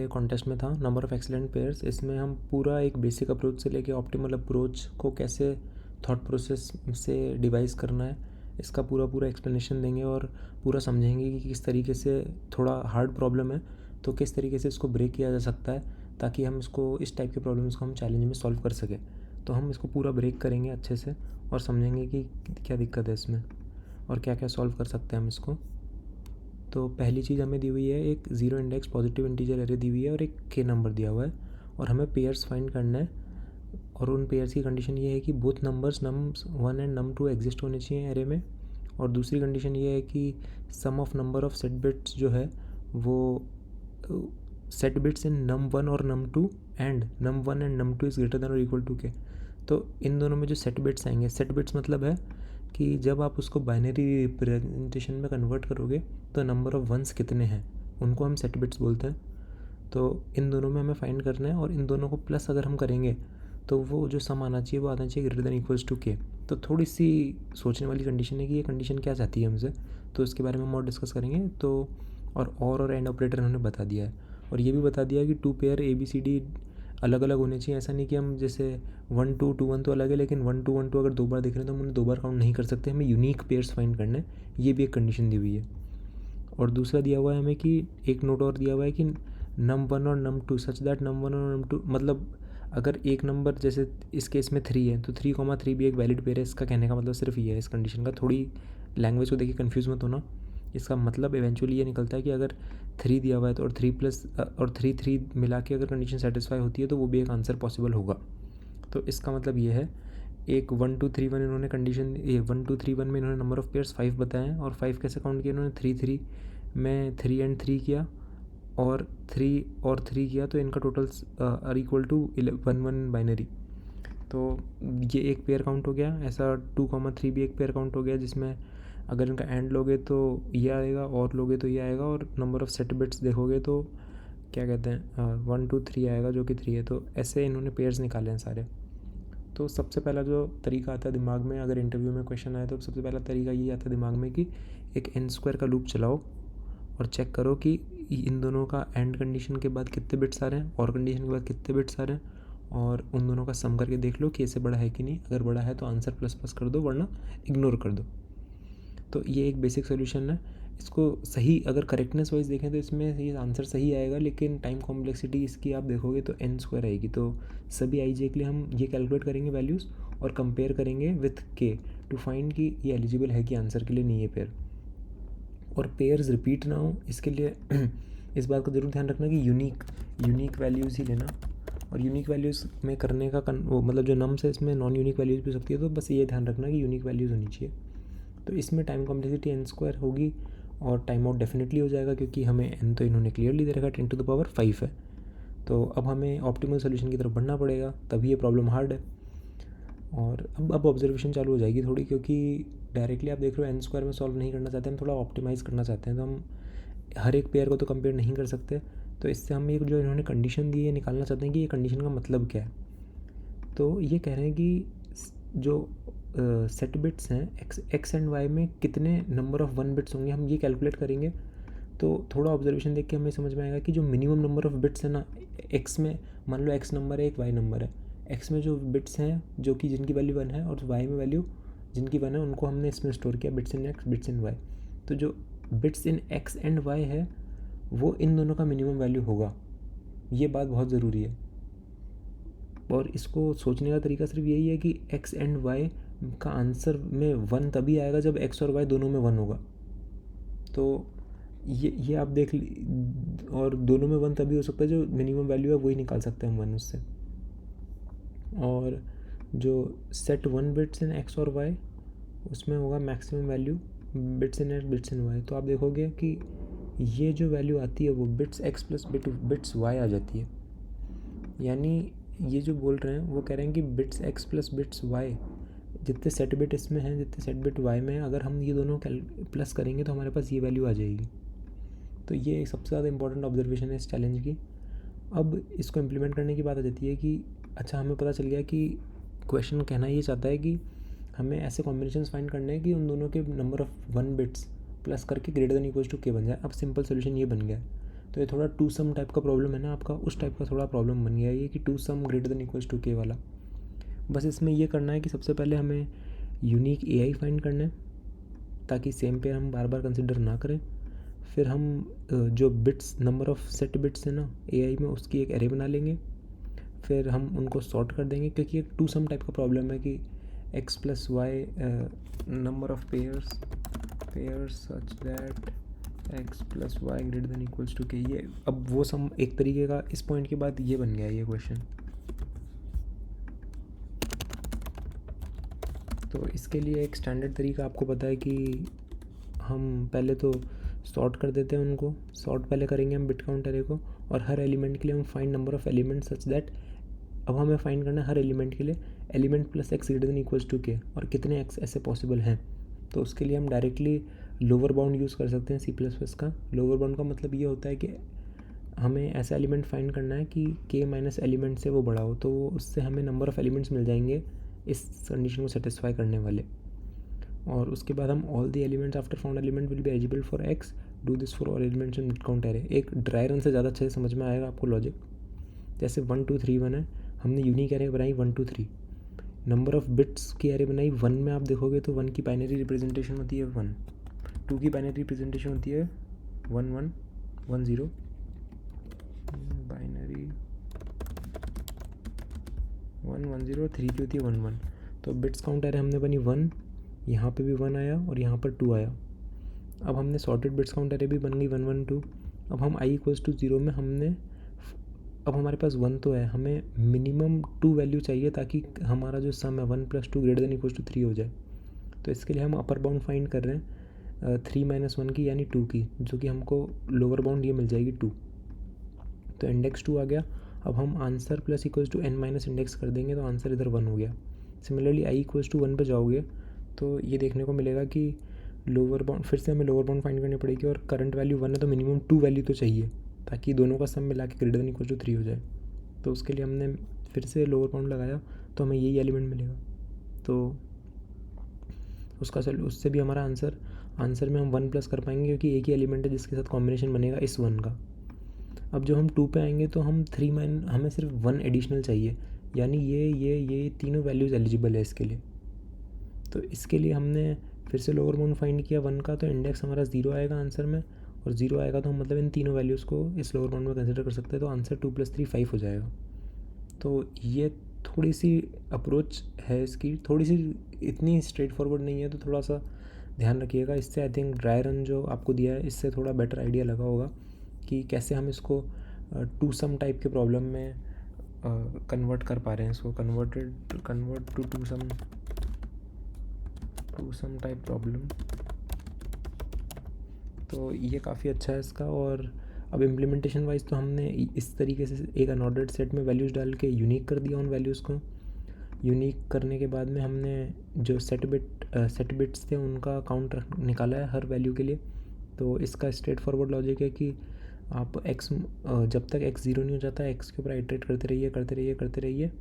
Contest में था number of excellent pairs. इसमें हम पूरा एक बेसिक अप्रोच से लेके ऑप्टिमल अप्रोच को कैसे थॉट प्रोसेस से डिवाइस करना है, इसका पूरा एक्सप्लेनेशन देंगे और पूरा समझेंगे कि किस तरीके से थोड़ा हार्ड प्रॉब्लम है तो किस तरीके से इसको ब्रेक किया जा सकता है, ताकि हम इसको इस टाइप के प्रॉब्लम्स को हम चैलेंज में सॉल्व कर सकें। तो हम इसको पूरा ब्रेक करेंगे अच्छे से और समझेंगे कि क्या दिक्कत है इसमें और क्या क्या सॉल्व कर सकते हैं हम इसको। तो पहली चीज़ हमें दी हुई है, एक zero index positive integer array दी हुई है और एक के नंबर दिया हुआ है और हमें पेयर्स फाइंड करना है। और उन पेयर्स की कंडीशन ये है कि both numbers num1 and num2 exist होने चाहिए एरे में। और दूसरी कंडीशन ये है कि sum of number of set bits जो है वो सेट बिट्स इन num1 और num2 and num1 and num2 is greater than or equal to K. तो इन दोनों में जो सेट बिट्स आएंगे, सेट बिट्स मतलब है कि जब आप उसको बाइनरी रिप्रेजेंटेशन में कन्वर्ट करोगे तो नंबर ऑफ़ वंस कितने हैं, उनको हम सेट बिट्स बोलते हैं। तो इन दोनों में हमें फाइंड करना है और इन दोनों को प्लस अगर हम करेंगे तो वो जो सम आना चाहिए वो आना चाहिए greater than equals to K. तो थोड़ी सी सोचने वाली कंडीशन है कि ये कंडीशन क्या चाहती है हमसे, तो इसके बारे में हम और डिस्कस करेंगे। तो और एंड ऑपरेटर उन्होंने बता दिया है और ये भी बता दिया है कि टू पेयर ABCD अलग अलग होने चाहिए। ऐसा नहीं कि हम जैसे 1 2 2 1 तो अलग है, लेकिन 1 2 1 2 अगर दो बार देख रहे हैं तो हम उन्हें दो बार काउंट नहीं कर सकते, हमें यूनिक पेयर्स फाइंड करने हैं। ये भी एक कंडीशन दी हुई है। और दूसरा दिया हुआ है हमें कि एक नोट और दिया हुआ है कि num1 और num2 सच दैट num1 और num2 मतलब अगर एक नंबर जैसे इस केस में 3 है तो 3,3 भी एक वैलिड पेयर है। इसका कहने का मतलब सिर्फ ये है इस कंडीशन का। थोड़ी लैंग्वेज को देखिए कन्फ्यूज़ मत होना। इसका मतलब इवेंचुअली ये निकलता है कि अगर 3 दिया हुआ है तो और 3 प्लस और 3 मिला के अगर कंडीशन सेटिस्फाई होती है तो वो भी एक आंसर पॉसिबल होगा। तो इसका मतलब ये है, एक 1 2 3 1 इन्होंने कंडीशन, ये 1 2 3 1 में इन्होंने नंबर ऑफ़ पेयर्स 5 बताए हैं और 5 कैसे काउंट किया इन्होंने 3 में 3 एंड 3 किया और 3 किया तो इनका total are equal to 1 binary. तो ये एक पेयर काउंट हो गया। ऐसा 2,3 भी एक पेयर काउंट हो गया, जिसमें अगर इनका एंड लोगे तो ये आएगा और लोगे तो ये आएगा और नंबर ऑफ़ सेट बिट्स देखोगे तो क्या कहते हैं 1 2 3 आएगा जो कि 3 है। तो ऐसे इन्होंने पेयर्स निकाले हैं सारे। तो सबसे पहला जो तरीका आता है दिमाग में, अगर इंटरव्यू में क्वेश्चन आए तो सबसे पहला तरीका ये आता है दिमाग में कि एक n² का लूप चलाओ और चेक करो कि इन दोनों का एंड कंडीशन के बाद कितने बिट्स आ रहे हैं और कंडीशन के बाद कितने बिट्स आ रहे हैं, और उन दोनों का सम करके देख लो कि इससे बड़ा है कि नहीं। अगर बड़ा है तो आंसर प्लस प्लस कर दो, वरना इग्नोर कर दो। तो ये एक बेसिक सोल्यूशन है। इसको सही अगर करेक्टनेस वाइज देखें तो इसमें ये आंसर सही आएगा, लेकिन टाइम कॉम्प्लेक्सिटी इसकी आप देखोगे तो n² आएगी। तो सभी i j के लिए हम ये कैलकुलेट करेंगे वैल्यूज़ और कंपेयर करेंगे विथ k टू फाइंड कि ये एलिजिबल है कि आंसर के लिए नहीं है पेयर। और पेयर्स रिपीट ना हो इसके लिए इस बात का ज़रूर ध्यान रखना कि यूनिक वैल्यूज़ ही लेना। और यूनिक वैल्यूज़ में करने का वो मतलब जो नम्स है इसमें नॉन यूनिक वैल्यूज़ भी हो सकती है, तो बस ये ध्यान रखना कि यूनिक वैल्यूज़ होनी चाहिए। तो इसमें टाइम कॉम्प्लेक्सिटी n² होगी और टाइम आउट डेफिनेटली हो जाएगा, क्योंकि हमें n तो इन्होंने क्लियरली दे रखा है 10⁵ है। तो अब हमें ऑप्टिमल सोल्यूशन की तरफ बढ़ना पड़ेगा, तभी ये प्रॉब्लम हार्ड है। और अब ऑब्जर्वेशन चालू हो जाएगी थोड़ी, क्योंकि डायरेक्टली आप देख रहे हो n² में सॉल्व नहीं करना चाहते, हम थोड़ा ऑप्टिमाइज़ करना चाहते हैं। तो हम हर एक पेयर को तो कंपेयर नहीं कर सकते, तो इससे हम एक जो इन्होंने कंडीशन दी है निकालना चाहते हैं कि ये कंडीशन का मतलब क्या है। तो ये कह रहे हैं कि जो सेट बिट्स हैं एक्स एंड वाई में कितने नंबर ऑफ़ 1 बिट्स होंगे, हम ये कैलकुलेट करेंगे। तो थोड़ा ऑब्जर्वेशन देख के हमें समझ में आएगा कि जो मिनिमम नंबर ऑफ़ बिट्स है ना एक्स में, मान लो एक्स नंबर है, एक वाई नंबर है। एक्स में जो बिट्स हैं जो कि जिनकी वैल्यू 1 है और वाई में वैल्यू जिनकी 1 है, उनको हमने इसमें स्टोर किया bits in X bits in Y. तो जो bits in X and Y है वो इन दोनों का मिनिमम वैल्यू होगा। ये बात बहुत ज़रूरी है और इसको सोचने का तरीका सिर्फ यही है कि एक्स एंड वाई का आंसर में 1 तभी आएगा जब एक्स और वाई दोनों में 1 होगा। तो ये आप देख और दोनों में 1 तभी हो सकता है, जो मिनिमम वैल्यू है वही निकाल सकते हैं हम 1 उससे। और जो सेट 1 बिट्स इन एक्स और वाई उसमें होगा maximum value bits in X bits in Y. तो आप देखोगे कि ये जो वैल्यू आती है वो bits X plus bits Y आ जाती है। यानी ये जो बोल रहे हैं वो कह रहे हैं कि bits X plus bits Y, जितने सेट बिट इसमें हैं जितने सेट बिट वाई में है, अगर हम ये दोनों प्लस करेंगे तो हमारे पास ये वैल्यू आ जाएगी। तो ये सबसे ज़्यादा इंपॉर्टेंट ऑब्जर्वेशन है इस चैलेंज की। अब इसको इम्प्लीमेंट करने की बात आ जाती है कि अच्छा हमें पता चल गया कि क्वेश्चन कहना ये चाहता है कि हमें ऐसे कॉम्बिनेशंस फाइंड करने हैं कि उन दोनों के नंबर ऑफ़ 1 बिट्स प्लस करके ग्रेटर देन इक्वल्स टू के बन जाए। अब सिंपल सोल्यूशन ये बन गया है। तो ये थोड़ा टू सम टाइप का प्रॉब्लम है ना आपका, उस टाइप का थोड़ा प्रॉब्लम बन गया है ये कि two sum greater than equals to K वाला। बस इसमें ये करना है कि सबसे पहले हमें यूनिक AI फाइंड करना है ताकि सेम पेयर हम बार बार कंसिडर ना करें। फिर हम जो bits, number of set bits है ना AI में, उसकी एक एरे बना लेंगे। फिर हम उनको सॉर्ट कर देंगे क्योंकि एक टू सम टाइप का प्रॉब्लम है कि x plus Y number of pairs such that x plus Y greater than equals to K. ये अब वो सम एक तरीके का इस पॉइंट के बाद ये बन गया ये क्वेश्चन। तो इसके लिए एक स्टैंडर्ड तरीका आपको पता है कि हम पहले तो सॉर्ट कर देते हैं उनको। सॉर्ट पहले करेंगे हम बिट काउंट एरे को, और हर एलिमेंट के लिए हम find number of element such that, अब हमें फाइंड करना है हर एलिमेंट के लिए element plus X greater than equals to K, और कितने एक्स ऐसे पॉसिबल हैं। तो उसके लिए हम डायरेक्टली लोअर बाउंड यूज़ कर सकते हैं C++ का। लोअर बाउंड का मतलब ये होता है कि हमें ऐसा एलिमेंट फाइंड करना है कि k माइनस एलिमेंट से वो बड़ा हो, तो उससे हमें नंबर ऑफ़ एलिमेंट्स मिल जाएंगे इस कंडीशन को सेटिस्फाई करने वाले। और उसके बाद हम all the elements after found element will be eligible for x, do this for all elements in bit count array. एक ड्राई रन से ज़्यादा अच्छे से समझ में आएगा आपको लॉजिक। जैसे 1 2 3 1 है, हमने यूनिक एरे बनाई 1 2 3, नंबर ऑफ़ बिट्स की एरे बनाई 1 में। आप देखोगे तो 1 की बाइनरी रिप्रेजेंटेशन होती है 1, 2 की बाइनरी रिप्रेजेंटेशन होती है 1 1 1 0, बाइनरी 1 1 0, 3 की होती है 1 1। तो बिट्स काउंट एरे हमने बनी 1, यहाँ पे भी 1 आया और यहाँ पर 2 आया। अब हमने सॉर्टेड बिट्स काउंट एरे भी बन गई 1 1 2। अब हम i इक्वल्स टू 0 में हमने, अब हमारे पास 1 तो है, हमें मिनिमम 2 वैल्यू चाहिए ताकि हमारा जो सम है 1 + 2 ग्रेटर देन इक्वल्स टू 3 हो जाए। तो इसके लिए हम अपर बाउंड फाइंड कर रहे हैं 3 - 1 की यानी 2 की, जो कि हमको लोअर बाउंड ये मिल जाएगी 2। तो इंडेक्स 2 आ गया। अब हम answer plus equals to n minus index कर देंगे तो आंसर इधर 1 हो गया। सिमिलरली i इक्वल्स टू 1 पे जाओगे तो ये देखने को मिलेगा कि लोअर बाउंड, फिर से हमें लोअर बाउंड फाइंड करनी पड़ेगी, और करंट वैल्यू 1 है तो मिनिमम 2 वैल्यू तो चाहिए ताकि दोनों का सम मिला के ग्रेटर देन इक्वल टू 3 हो जाए। तो उसके लिए हमने फिर से लोअर बाउंड लगाया तो हमें यही एलिमेंट मिलेगा। तो उससे भी हमारा आंसर में हम 1 प्लस कर पाएंगे क्योंकि एक ही एलिमेंट है जिसके साथ कॉम्बिनेशन बनेगा इस 1 का। अब जो हम 2 पे आएंगे तो हम हमें सिर्फ 1 एडिशनल चाहिए, यानी ये तीनों वैल्यूज़ एलिजिबल है इसके लिए। तो इसके लिए हमने फिर से लोअर बाउंड फाइंड किया 1 का, तो इंडेक्स हमारा 0 आएगा आंसर में, और 0 आएगा तो हम मतलब इन तीनों वैल्यूज़ को इस लोअर बाउंड में कंसिडर कर सकते हैं। तो आंसर 2 + 3 5 हो जाएगा। तो ये थोड़ी सी अप्रोच है इसकी, थोड़ी सी इतनी स्ट्रेट फॉरवर्ड नहीं है, तो थोड़ा सा ध्यान रखिएगा। इससे आई थिंक ड्राई रन जो आपको दिया है इससे थोड़ा बेटर आइडिया लगा होगा कि कैसे हम इसको टू सम टाइप के प्रॉब्लम में कन्वर्ट कर पा रहे हैं इसको। Convert two sum type problem. तो ये काफ़ी अच्छा है इसका। और अब इम्प्लीमेंटेशन वाइज तो हमने इस तरीके से एक अनऑर्डर्ड सेट में वैल्यूज़ डाल के यूनिक कर दिया उन वैल्यूज़ को। यूनिक करने के बाद में हमने जो सेट बिट्स थे उनका काउंट निकाला है हर वैल्यू के लिए। तो इसका स्ट्रेट फॉरवर्ड लॉजिक है कि आप x, जब तक x 0 नहीं हो जाता x के ऊपर आइटरेट करते रहिए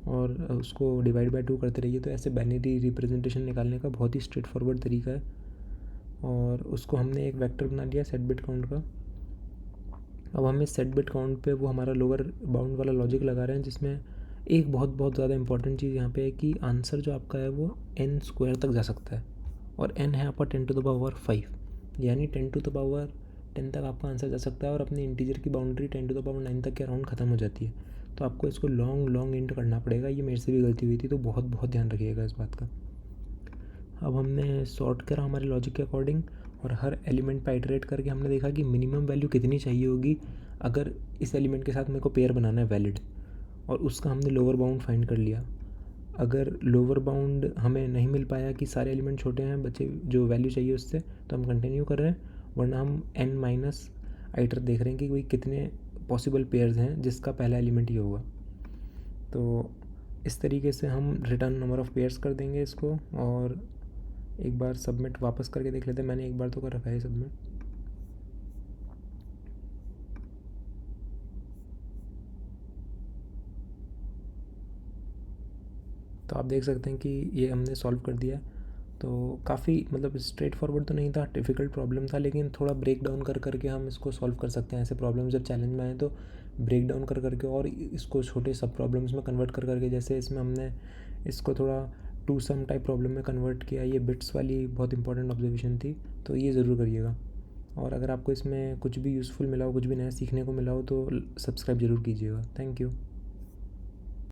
और उसको डिवाइड बाय 2 करते रहिए। तो ऐसे बाइनरी रिप्रेजेंटेशन निकालने का बहुत ही स्ट्रेट फॉरवर्ड तरीका है। और उसको हमने एक वेक्टर बना लिया सेट बिट काउंट का। अब हमें सेट बिट काउंट पे वो हमारा लोअर बाउंड वाला लॉजिक लगा रहे हैं, जिसमें एक बहुत ज़्यादा इंपॉर्टेंट चीज़ यहाँ पे है कि आंसर जो आपका है वो n² तक जा सकता है, और n है आपका 10⁵, यानी 10 तक आपका आंसर जा सकता है, और अपने इंटीजर की बाउंड्री 10⁹ तक के अराउंड ख़त्म हो जाती है। तो आपको इसको लॉन्ग इंट करना पड़ेगा। ये मेरे से भी गलती हुई थी, तो बहुत ध्यान रखिएगा इस बात का। अब हमने सॉर्ट करा हमारे लॉजिक के अकॉर्डिंग, और हर एलिमेंट पर आइटरेट करके हमने देखा कि मिनिमम वैल्यू कितनी चाहिए होगी अगर इस एलिमेंट के साथ मेरे को पेयर बनाना है वैलिड, और उसका हमने लोअर बाउंड फाइंड कर लिया। अगर लोअर बाउंड हमें नहीं मिल पाया कि सारे एलिमेंट छोटे हैं, बच्चे जो वैल्यू चाहिए उससे, तो हम कंटिन्यू कर रहे हैं, वरना हम n- आइटर देख रहे हैं कि कोई कितने पॉसिबल पेयर्स हैं जिसका पहला एलिमेंट ये होगा। तो इस तरीके से हम रिटर्न नंबर ऑफ़ पेयर्स कर देंगे इसको। और एक बार सबमिट वापस करके देख लेते हैं। मैंने एक बार तो कर रखा है सबमिट। तो आप देख सकते हैं कि ये हमने सॉल्व कर दिया है। तो काफ़ी मतलब स्ट्रेट फॉरवर्ड तो नहीं था, डिफ़िकल्ट प्रॉब्लम था, लेकिन थोड़ा ब्रेक डाउन कर कर के हम इसको सॉल्व कर सकते हैं। ऐसे प्रॉब्लम जब चैलेंज में आए तो ब्रेक डाउन कर कर के और इसको छोटे सब प्रॉब्लम्स में कन्वर्ट कर कर के, जैसे इसमें हमने इसको थोड़ा टू सम टाइप प्रॉब्लम में कन्वर्ट किया। ये बिट्स वाली बहुत इंपॉर्टेंट ऑब्जर्वेशन थी, तो ये ज़रूर करिएगा। और अगर आपको इसमें कुछ भी यूज़फुल मिला हो, कुछ भी नया सीखने को मिला हो, तो सब्सक्राइब ज़रूर कीजिएगा। Thank you.